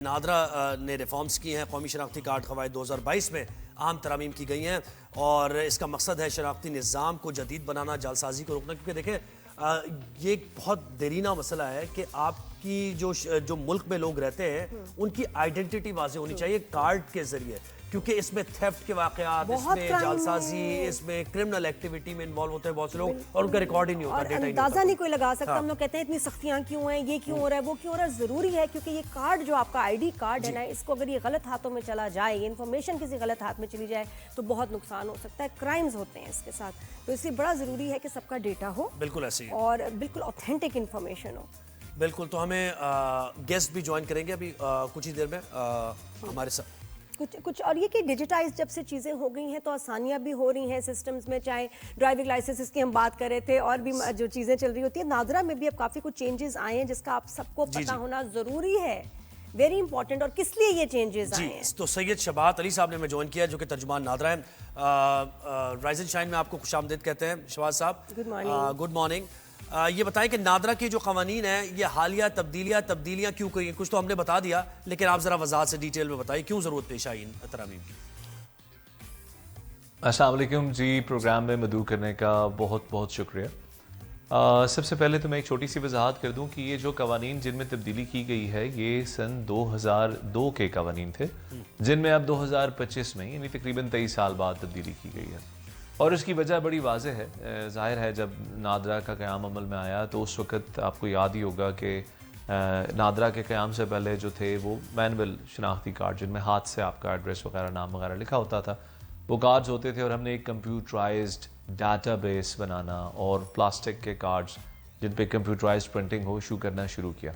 نادرا نے ریفارمز کی ہیں. قومی شناختی کارڈ قواعد 2022 میں اہم ترامیم کی گئی ہیں اور اس کا مقصد ہے شناختی نظام کو جدید بنانا, جعلسازی کو روکنا. کیونکہ دیکھیں یہ ایک بہت دیرینہ مسئلہ ہے کہ آپ کی جو ملک میں لوگ رہتے ہیں ان کی آئیڈینٹی واضح ہونی چاہیے کارڈ کے ذریعے, کیونکہ اس میں تھیفٹ کے واقعات, اس میں جعلسازی, اس میں کرمنل ایکٹیویٹی میں انوالو ہوتے ہیں بہت سے لوگ اور ان کا ریکارڈ ہی نہیں ہوتا, ڈیٹا ہی نہیں ہوتا. اندازہ نہیں کوئی لگا سکتا. ہم لوگ کہتے ہیں اتنی سختیاں کیوں ہیں, یہ کیوں ہو رہا ہے, وہ کیوں ہو رہا ہے. ضروری ہے کیونکہ یہ کارڈ جو آپ کا آئی ڈی کارڈ ہے نا, اس کو اگر یہ غلط ہاتھوں میں چلا جائے, یہ انفارمیشن کسی غلط ہاتھ میں چلی جائے تو بہت نقصان ہو سکتا ہے, کرائمز ہوتے ہیں اس کے ساتھ. تو اس لیے بڑا ضروری ہے کہ سب کا ڈیٹا ہو, بالکل ایسے ہی, اور بالکل اوتھینٹک انفارمیشن ہو. بالکل. تو ہمیں گیسٹ بھی جوائن کریں گے ابھی کچھ ہی دیر میں ہمارے ساتھ. کچھ اور یہ کہ ڈیجیٹائز جب سے چیزیں ہو گئی ہیں تو آسانیاں بھی ہو رہی ہیں سسٹمز میں, چاہے ڈرائیونگ لائسنس کی ہم بات کر رہے تھے اور بھی جو چیزیں چل رہی ہوتی ہیں. نادرا میں بھی اب کافی کچھ چینجز آئے ہیں جس کا آپ سب کو پتہ ہونا ضروری ہے, ویری امپورٹنٹ. اور کس لیے یہ چینجز آئے ہیں؟ تو سید شباہت علی صاحب نے ہمیں جوائن کیا جو کہ ترجمان نادرا ہیں. رائز اینڈ شائن میں آپ کو خوش آمدید کہتے ہیں شباہت صاحب. Good morning. یہ بتائیں کہ نادرا کے جو قوانین ہیں یہ حالیہ تبدیلیاں کیوں کی ہیں؟ کچھ تو ہم نے بتا دیا لیکن آپ ذرا وضاحت سے ڈیٹیل میں بتائیں کیوں ضرورت پیش آئی ان ترامیم کی. السلام علیکم جی, پروگرام میں مدعو کرنے کا بہت بہت شکریہ. سب سے پہلے تو میں ایک چھوٹی سی وضاحت کر دوں کہ یہ جو قوانین جن میں تبدیلی کی گئی ہے یہ سن 2002 کے قوانین تھے جن میں اب 2025 میں یعنی تقریباً 23 سال بعد تبدیلی کی گئی ہے. اور اس کی وجہ بڑی واضح ہے. ظاہر ہے جب نادرا کا قیام عمل میں آیا تو اس وقت آپ کو یاد ہی ہوگا کہ نادرا کے قیام سے پہلے جو تھے وہ مینول شناختی کارڈ جن میں ہاتھ سے آپ کا ایڈریس وغیرہ, نام وغیرہ لکھا ہوتا تھا, وہ کارڈز ہوتے تھے. اور ہم نے ایک کمپیوٹرائزڈ ڈاٹا بیس بنانا اور پلاسٹک کے کارڈز جن پہ کمپیوٹرائزڈ پرنٹنگ ہو ایشو کرنا شروع کیا.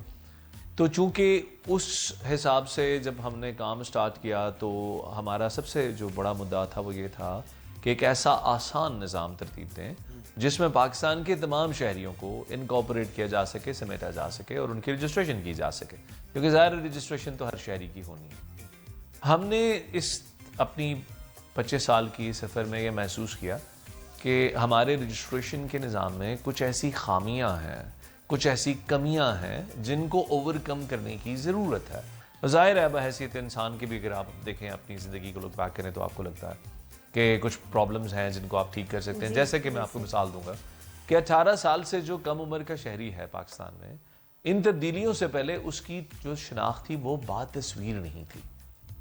تو چونکہ اس حساب سے جب ہم نے کام سٹارٹ کیا تو ہمارا سب سے جو بڑا مدعا تھا وہ یہ تھا کہ ایک ایسا آسان نظام ترتیب دیں جس میں پاکستان کے تمام شہریوں کو انکارپوریٹ کیا جا سکے, سمیٹا جا سکے اور ان کی رجسٹریشن کی جا سکے, کیونکہ ظاہر رجسٹریشن تو ہر شہری کی ہونی ہے. ہم نے اس اپنی 25 سال کی سفر میں یہ محسوس کیا کہ ہمارے رجسٹریشن کے نظام میں کچھ ایسی خامیاں ہیں, کچھ ایسی کمیاں ہیں جن کو اوور کم کرنے کی ضرورت ہے. ظاہر ہے بحیثیت انسان کی بھی اگر آپ دیکھیں اپنی زندگی کو لک بیک کریں تو آپ کو لگتا ہے کہ کچھ پرابلمز ہیں جن کو آپ ٹھیک کر سکتے ہیں. جیسے کہ میں آپ کو مثال دوں گا کہ 18 سال سے جو کم عمر کا شہری ہے پاکستان میں, ان تبدیلیوں سے پہلے اس کی جو شناخت تھی وہ با تصویر نہیں تھی.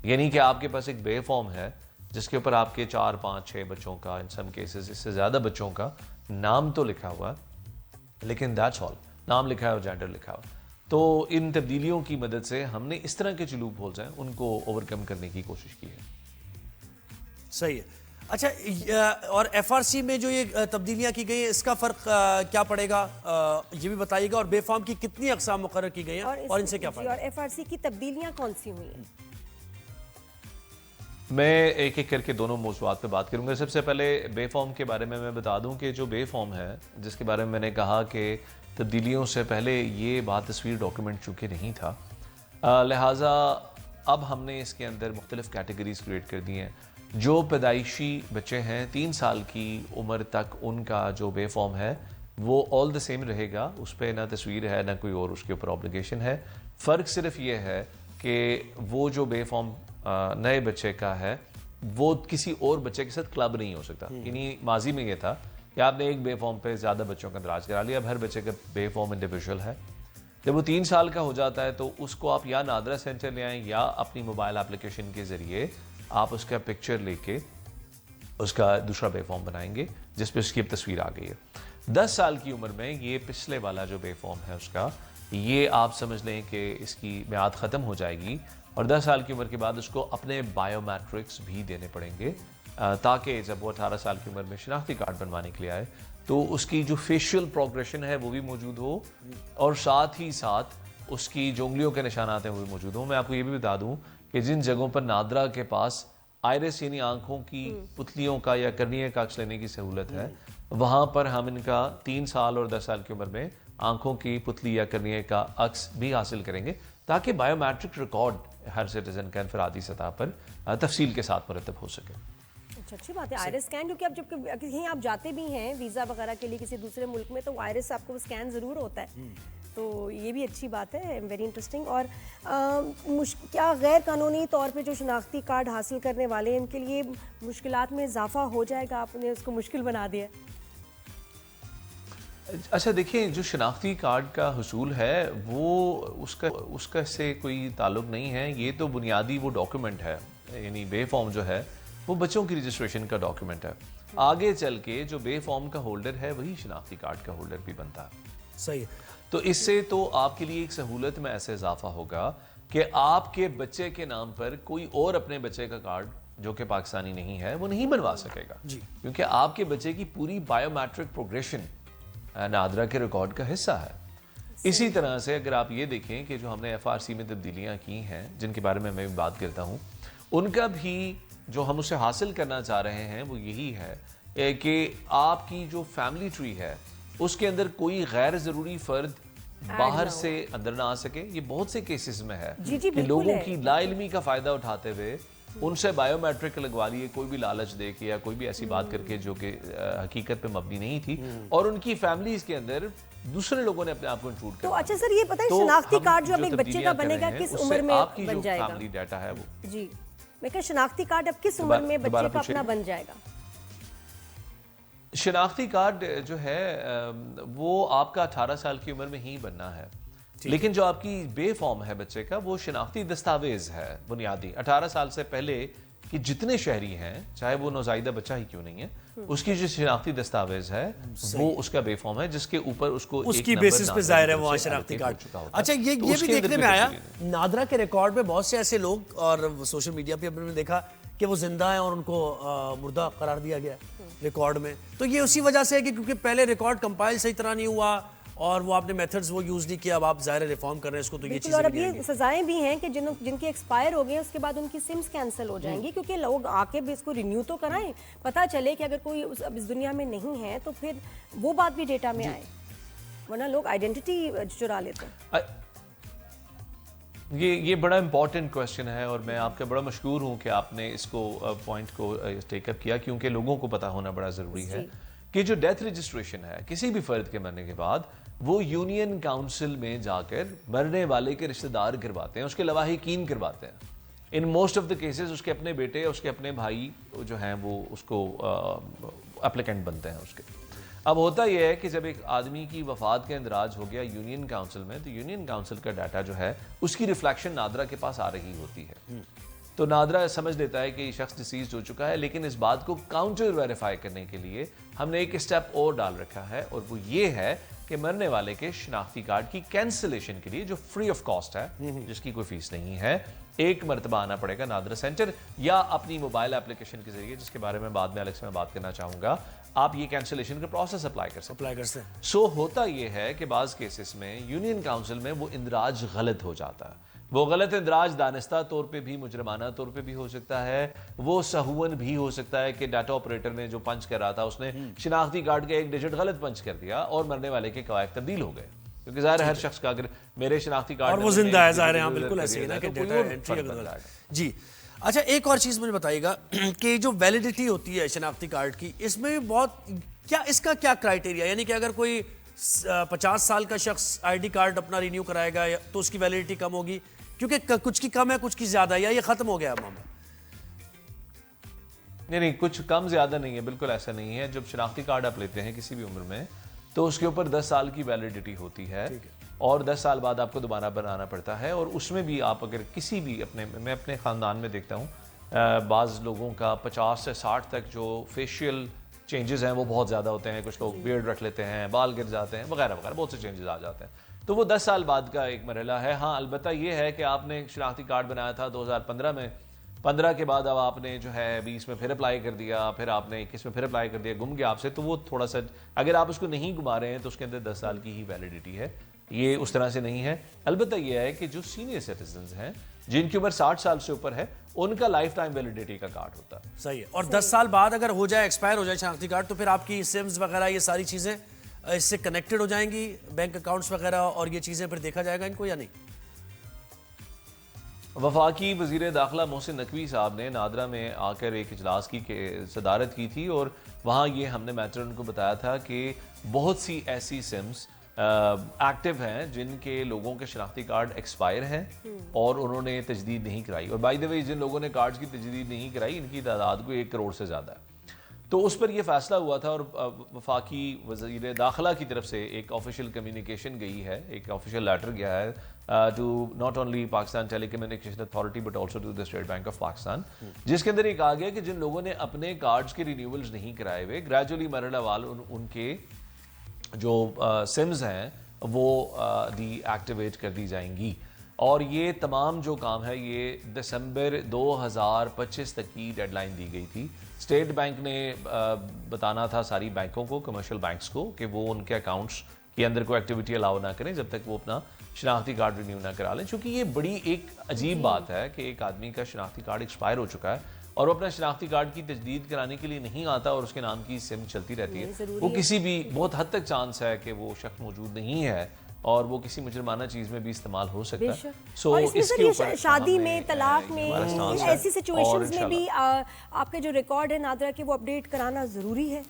یعنی کہ آپ کے پاس ایک بے فارم ہے جس کے اوپر آپ کے 4, 5, 6 بچوں کا, ان سم کیسز اس سے زیادہ بچوں کا نام تو لکھا ہوا ہے لیکن دیٹس آل, نام لکھا ہے اور جینڈر لکھا ہوا. تو ان تبدیلیوں کی مدد سے ہم نے اس طرح کے جو لوپ ہولز ہیں ان کو اوور کم کرنے کی کوشش کی ہے. صحیح ہے. اچھا, اور ایف آر سی میں جو یہ تبدیلیاں کی گئی ہیں اس کا فرق کیا پڑے گا یہ بھی بتائیے گا, اور بے فارم کی کتنی اقسام مقرر کی گئی ہیں اور ان سے کیا فائدہ؟ اور ایف آر سی کی تبدیلیاں کون سی ہوئی ہیں؟ میں ایک ایک کر کے دونوں موضوعات پہ بات کروں گا. سب سے پہلے بے فارم کے بارے میں بتا دوں کہ جو بے فارم ہے جس کے بارے میں نے کہا کہ تبدیلیوں سے پہلے یہ بات تصویر ڈاکیومنٹ چونکہ نہیں تھا, لہٰذا اب ہم نے اس کے اندر مختلف کیٹیگریز کریٹ کر دی ہیں. جو پیدائشی بچے ہیں 3 سال کی عمر تک ان کا جو بے فارم ہے وہ آل دا سیم رہے گا, اس پہ نہ تصویر ہے نہ کوئی اور اس کے اوپر آبلیگیشن ہے. فرق صرف یہ ہے کہ وہ جو بے فارم نئے بچے کا ہے وہ کسی اور بچے کے ساتھ کلب نہیں ہو سکتا. یعنی ماضی میں یہ تھا کہ آپ نے ایک بے فارم پہ زیادہ بچوں کا اندراج کرا لیا, اب ہر بچے کا بے فارم انڈیویژول ہے. جب وہ 3 سال کا ہو جاتا ہے تو اس کو آپ یا نادرا سینٹر لے آئیں یا اپنی موبائل اپلیکیشن کے ذریعے آپ اس کا پکچر لے کے اس کا دوسرا بے فارم بنائیں گے جس پہ اس کی اب تصویر آ گئی ہے. 10 سال کی عمر میں یہ پچھلے والا جو بے فارم ہے اس کا یہ آپ سمجھ لیں کہ اس کی میعاد ختم ہو جائے گی, اور 10 سال کی عمر کے بعد اس کو اپنے بائیو میٹرکس بھی دینے پڑیں گے تاکہ جب وہ 18 سال کی عمر میں شناختی کارڈ بنوانے کے لیے آئے تو اس کی جو فیشیل پروگریشن ہے وہ بھی موجود ہو اور ساتھ ہی ساتھ اس کی جو انگلیوں کے نشانات ہیں وہ بھی موجود ہوں. میں آپ کو یہ بھی بتا دوں کہ جن جگہوں پر نادرا کے پاس آئرس یعنی آنکھوں کی پتلیوں کا یا کرنیے کا عکس لینے کی سہولت ہے, وہاں پر ہم ان کا 3 سال اور 10 سال کی عمر میں آنکھوں کی پتلی یا کرنیے کا عکس بھی حاصل کریں گے تاکہ بائیو میٹرک ریکارڈ ہر سٹیزن کا انفرادی سطح پر تفصیل کے ساتھ مرتب ہو سکے. اچھی بات ہے. آئرس اسکین, کیونکہ اب جب کہیں آپ جاتے بھی ہیں ویزا وغیرہ کے لیے کسی دوسرے ملک میں تو آئرس آپ کو اسکین ضرور ہوتا ہے, تو یہ بھی اچھی بات ہے, ویری انٹرسٹنگ. اور کیا غیر قانونی طور پہ جو شناختی کارڈ حاصل کرنے والے ہیں ان کے لیے مشکلات میں اضافہ ہو جائے گا؟ آپ نے اس کو مشکل بنا دیا. اچھا دیکھیں, جو شناختی کارڈ کا حصول ہے وہ اس کا سے کوئی تعلق نہیں ہے. یہ تو بنیادی وہ ڈاکیومنٹ ہے, یعنی بے فارم جو ہے وہ بچوں کی رجسٹریشن کا ڈاکیومنٹ ہے. آگے چل کے جو بے فارم کا ہولڈر ہے وہی شناختی کارڈ کا ہولڈر بھی بنتا ہے. صحیح. تو اس سے تو آپ کے لیے ایک سہولت میں ایسے اضافہ ہوگا کہ آپ کے بچے کے نام پر کوئی اور اپنے بچے کا کارڈ جو کہ پاکستانی نہیں ہے وہ نہیں بنوا سکے گا, کیونکہ آپ کے بچے کی پوری بائیو میٹرک پروگریشن نادرا کے ریکارڈ کا حصہ ہے. اسی طرح سے اگر آپ یہ دیکھیں کہ جو ہم نے FRC میں تبدیلیاں کی ہیں جن کے بارے میں بات کرتا ہوں, ان کا بھی جو ہم اسے حاصل کرنا چاہ رہے ہیں وہ یہی ہے کہ آپ کی جو فیملی ٹری ہے اس کے اندر کوئی غیر ضروری فرد باہر سے اندر نہ آ سکے. یہ بہت سے کیسز میں ہے کہ لوگوں کی لا علمی کا فائدہ اٹھاتے ہوئے ان سے بائیو میٹرک لگوا لیے, کوئی بھی لالچ دے کے یا کوئی بھی ایسی بات کر کے جو کہ حقیقت پہ مبنی نہیں تھی, اور ان کی فیملیز کے اندر دوسرے لوگوں نے اپنے آپ کو انکلوڈ کر. تو اچھا سر, یہ پتہ ہے شناختی کارڈ جو اب ایک بچے کا بنے گا کس عمر میں آپ کی بن جو جائے گا؟ فیملی ڈیٹا ہے وہ جی میں کہ شناختی کارڈ اب کس عمر میں بچے کا اپنا بن جائے گا؟ شناختی کارڈ جو ہے وہ آپ کا 18 سال کی عمر میں ہی بننا ہے, لیکن جو آپ کی بے فارم ہے بچے کا وہ شناختی دستاویز ہے بنیادی. 18 سال سے پہلے کہ جتنے شہری ہیں چاہے وہ نوزائیدہ بچہ ہی کیوں نہیں ہے, اس کی جو شناختی دستاویز ہے وہ اس کا بے فارم ہے جس کے اوپر اس کو اس کی بیسس پہ ظاہر ہے وہ شناختی کارڈ. اچھا یہ بھی دیکھنے میں آیا نادرا کے ریکارڈ میں بہت سے ایسے لوگ, اور سوشل میڈیا پہ ہم نے دیکھا کہ وہ زندہ ہیں اور ان کو مردہ قرار دیا گیا ریکارڈ میں. تو یہ اسی وجہ سے ہے کہ کیونکہ پہلے ریکارڈ کمپائل صحیح طرح نہیں ہوا اور وہ آپ نے میتھڈز وہ یوز نہیں کیا, اب آپ ظاہر ریفارم کر رہے ہیں اس کو, تو یہ چیزیں اور اب یہ سزائیں بھی ہیں کہ جن کے ایکسپائر ہو گئے اس کے بعد ان کی سمز کینسل ہو جائیں گی, کیونکہ لوگ آ کے بھی اس کو رینیو تو کرائیں, پتہ چلے کہ اگر کوئی اب اس دنیا میں نہیں ہے تو پھر وہ بات بھی ڈیٹا میں آئے, ورنہ لوگ آئیڈینٹی چرا لیتے ہیں. یہ بڑا امپورٹنٹ کویسچن ہے اور میں آپ کا بڑا مشکور ہوں کہ آپ نے اس کو پوائنٹ کو ٹیک اپ کیا, کیونکہ لوگوں کو پتہ ہونا بڑا ضروری ہے کہ جو ڈیتھ رجسٹریشن ہے کسی بھی فرد کے مرنے کے بعد وہ یونین کاؤنسل میں جا کر مرنے والے کے رشتہ دار کرواتے ہیں, اس کے لواحقین کرواتے ہیں. In most of the cases اس کے اپنے بیٹے, اس کے اپنے بھائی جو ہیں وہ اس کو اپلیکینٹ بنتے ہیں اس کے. اب ہوتا یہ ہے کہ جب ایک آدمی کی وفات کا اندراج ہو گیا یونین کاؤنسل میں, تو یونین کاؤنسل کا ڈیٹا جو ہے اس کی ریفلیکشن نادرا کے پاس آ رہی ہوتی ہے. تو نادرا سمجھ لیتا ہے کہ یہ شخص ڈیسیزڈ ہو چکا ہے, لیکن اس بات کو کاؤنٹر ویریفائی کرنے کے لیے ہم نے ایک اسٹیپ اور ڈال رکھا ہے, اور وہ یہ ہے کہ مرنے والے کے شناختی کارڈ کی کینسلیشن کے لیے جو فری آف کاسٹ ہے, جس کی کوئی فیس نہیں ہے, ایک مرتبہ آنا پڑے گا نادرا سینٹر یا اپنی موبائل اپلیکیشن کے ذریعے, جس کے بارے میں بعد میں الیکس میں بات کرنا چاہوں گا, آپ یہ کینسلیشن کا پروسیس اپلائی کر سکتے ہیں. سو ہوتا یہ ہے کہ بعض کیسز میں یونین کاؤنسل میں وہ اندراج غلط ہو جاتا ہے. وہ غلط اندراج دانستہ طور پہ بھی, مجرمانہ طور پہ بھی ہو سکتا ہے, وہ سہون بھی ہو سکتا ہے کہ ڈیٹا آپریٹر نے جو پنچ کر رہا تھا اس نے شناختی کارڈ کا ایک ڈیجٹ غلط پنچ کر دیا اور مرنے والے کے قواعد تبدیل ہو گئے, کیونکہ ظاہر ہر شخص کا اگر میرے شناختی کارڈ اور وہ زندہ ہے ظاہر ہے, ہاں بالکل ایسے ہی نا کہ ڈیٹا انٹری اگر غلط. جی اچھا ایک اور چیز مجھے بتائیے گا کہ جو ویلیڈیٹی ہوتی ہے شناختی کارڈ کی, اس میں بھی بہت کیا اس کا کیا کرائٹیریا, یعنی کہ اگر کوئی 50 سال کا شخص آئی ڈی کارڈ اپنا رینیو کرائے گا تو اس کی ویلیڈیٹی کم ہوگی, کیونکہ کچھ کی کم ہے کچھ کی زیادہ ہے, یا یہ ختم ہو گیا معاملہ؟ نہیں, کچھ کم زیادہ نہیں ہے, بالکل ایسا نہیں ہے. جب شناختی کارڈ آپ لیتے ہیں کسی بھی عمر میں تو اس کے اوپر 10 سال کی ویلیڈیٹی ہوتی ہے, اور 10 سال بعد آپ کو دوبارہ بنانا پڑتا ہے. اور اس میں بھی آپ اگر کسی بھی میں اپنے خاندان میں دیکھتا ہوں بعض لوگوں کا 50 سے 60 تک جو فیشیل چینجز ہیں وہ بہت زیادہ ہوتے ہیں, کچھ لوگ بیئرڈ رکھ لیتے ہیں, بال گر جاتے ہیں وغیرہ وغیرہ, بہت سے چینجز آ جاتے ہیں. تو وہ 10 سال بعد کا ایک مرحلہ ہے. ہاں البتہ یہ ہے کہ آپ نے شناختی کارڈ بنایا تھا 2015 میں, 15 کے بعد اب آپ نے جو ہے 20 میں پھر اپلائی کر دیا, پھر آپ نے 21 میں پھر اپلائی کر دیا, گم گیا آپ سے, تو وہ تھوڑا سا اگر آپ اس کو نہیں گما رہے ہیں تو اس کے اندر 10 سال کی ہی ویلیڈیٹی ہے. یہ اس طرح سے نہیں ہے. البتہ یہ ہے کہ جو سینئر سٹیزنز ہیں جن کی عمر 60 سال سے اوپر ہے ان کا لائف ٹائم ویلیڈیٹی کا کارڈ ہوتا ہے. صحیح ہے. اور 10 سال بعد اگر ہو جائے, ایکسپائر ہو جائے شناختی کارڈ, تو پھر آپ کی سمز وغیرہ یہ ساری چیزیں اس سے کنیکٹڈ ہو جائیں گی, بینک اکاؤنٹس وغیرہ, اور یہ چیزیں پھر دیکھا جائے گا ان کو یا نہیں؟ وفاقی وزیر داخلہ محسن نقوی صاحب نے نادرا میں آ کر ایک اجلاس کی صدارت کی تھی, اور وہاں یہ ہم نے میٹر ان کو بتایا تھا کہ بہت سی ایسی سمز ایکٹیو ہیں جن کے لوگوں کے شناختی کارڈ ایکسپائر ہیں اور انہوں نے تجدید نہیں کرائی. اور بائی دا وے جن لوگوں نے کارڈز کی تجدید نہیں کرائی ان کی تعداد کو 1 کروڑ سے زیادہ ہے. تو اس پر یہ فیصلہ ہوا تھا اور وفاقی وزیر داخلہ کی طرف سے ایک آفیشیل کمیونیکیشن گئی ہے, ایک آفیشیل لیٹر گیا ہے to not only Pakistan telecommunication authority but also to the State Bank of Pakistan, جس کے اندر یہ کہا گیا کہ جن لوگوں نے اپنے کارڈز کے رینیولز نہیں کرائے ہوئے گریجولی مرحلہ وال ان کے جو سمز ہیں وہ ڈی ایکٹیویٹ کر دی جائیں گی. اور یہ تمام جو کام ہے یہ دسمبر 2025 تک کی ڈیڈ لائن دی گئی تھی. اسٹیٹ بینک نے بتانا تھا ساری بینکوں کو, کمرشل بینکس کو, کہ وہ ان کے اکاؤنٹس کے اندر کوئی ایکٹیویٹی الاؤ نہ کریں جب تک وہ اپنا شناختی کارڈ رینیو نہ کرا لیں. چونکہ یہ بڑی ایک عجیب بات ہے کہ ایک آدمی کا شناختی کارڈ ایکسپائر ہو چکا ہے اور وہ اپنا شناختی کارڈ کی تجدید کرانے کے لیے نہیں آتا اور اس کے نام کی سم چلتی رہتی ہے. وہ کسی بھی بہت حد تک چانس ہے کہ وہ شخص موجود نہیں ہے اور وہ کسی مجرمانہ چیز میں بھی استعمال ہو سکتا ہے. اور اس کے اوپر شادی میں, طلاق میں, ایسی سچویشنز میں بھی آپ کے جو ریکارڈ ہے نادرا کہ وہ اپڈیٹ کرانا ضروری ہے.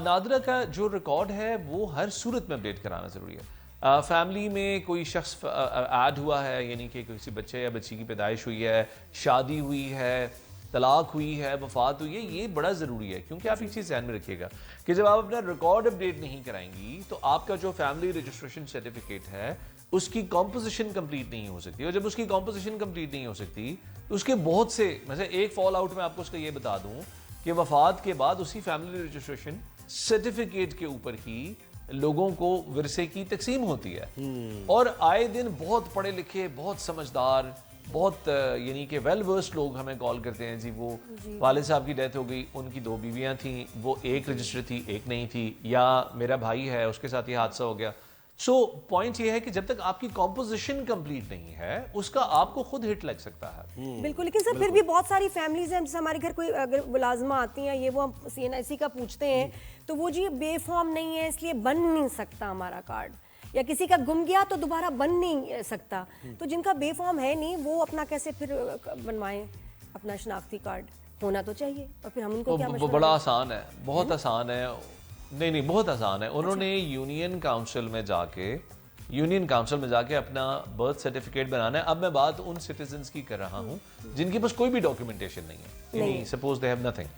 نادرا کا جو ریکارڈ ہے وہ ہر صورت میں اپڈیٹ کرانا ضروری ہے. فیملی میں کوئی شخص ایڈ ہوا ہے, یعنی کہ کسی بچے یا بچی کی پیدائش ہوئی ہے, شادی ہوئی ہے, طلاق ہوئی ہے, وفات ہوئی ہے, یہ بڑا ضروری ہے. کیونکہ آپ ایک چیز ذہن میں رکھیے گا کہ جب آپ اپنا ریکارڈ اپڈیٹ نہیں کرائیں گی تو آپ کا جو فیملی رجسٹریشن سرٹیفکیٹ ہے اس کی کمپوزیشن کمپلیٹ نہیں ہو سکتی, اور جب اس کی کمپوزیشن کمپلیٹ نہیں ہو سکتی تو اس کے بہت سے, مثلا ایک فال آؤٹ میں آپ کو اس کا یہ بتا دوں کہ وفات کے بعد اسی فیملی رجسٹریشن سرٹیفکیٹ کے اوپر ہی لوگوں کو ورثے کی تقسیم ہوتی ہے. اور آئے دن بہت پڑھے لکھے, بہت سمجھدار, بہت یعنی کہ ویل ورسڈ لوگ ہمیں کال کرتے ہیں, جی وہ والد صاحب کی ڈیتھ ہو گئی, ان کی 2 بیویاں تھیں, وہ ایک رجسٹر تھی ایک نہیں تھی, یا میرا بھائی ہے اس کے ساتھ یہ حادثہ ہو گیا. سو پوائنٹ یہ ہے کہ جب تک آپ کی کمپوزیشن کمپلیٹ نہیں ہے اس کا آپ کو خود ہٹ لگ سکتا ہے. بالکل, لیکن سر پھر بھی بہت ساری فیملیز ہیں, جیسے ہمارے گھر کوئی اگر ملازمہ آتی ہیں, یہ وہ ہم CNIC کا پوچھتے ہیں تو وہ جی بے فارم نہیں ہے اس لیے بن نہیں سکتا ہمارا کارڈ, یا کسی کا گم گیا تو دوبارہ بن نہیں سکتا. تو جن کا بے فارم ہے نہیں وہ اپنا کیسے پھر بنوائیں اپنا شناختی کارڈ؟ ہونا تو چاہیے. اور پھر ہم ان کو کیا مشورہ دیں؟ بڑا آسان ہے, بہت آسان ہے. نہیں بہت آسان ہے. انہوں نے یونین کاؤنسل میں جا کے اپنا برتھ سرٹیفکیٹ بنانا ہے. اب میں بات ان سٹیزنز کی کر رہا ہوں جن کے پاس کوئی بھی ڈاکیومنٹیشن نہیں ہے, یعنی سپوز دے ہیو نتھنگ,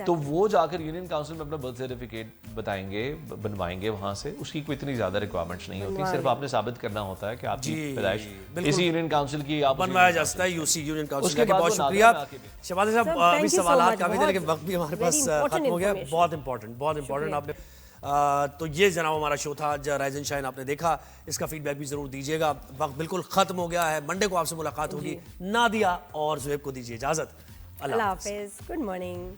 تو وہ جا کر یونین کاؤنسل میں اپنا برتھ سرٹیفکیٹ بنوائیں گے وہاں سے. اس کی کوئی اتنی زیادہ ریکوائرمنٹس نہیں ہوتی, صرف آپ نے ثابت کرنا ہوتا ہے کہ آپ کی پیدائش اسی یونین کاؤنسل کی آپ بنوایا جا سکتا ہے یونین کاؤنسل کا. بہت شکریہ شہباز صاحب, ابھی سوالات کافی تھے لیکن وقت بھی ہمارے پاس ختم ہو گیا. بہت امپورٹنٹ آپ نے. تو یہ جناب ہمارا شو تھا رائز اینڈ شائن, آپ نے دیکھا, اس کا فیڈ بیک بھی ضرور دیجیے گا. وقت بالکل ختم ہو گیا ہے, منڈے کو آپ سے ملاقات ہوگی. نادیہ اور زہیب کو دیجیے اجازت. اللہ حافظ. Good morning.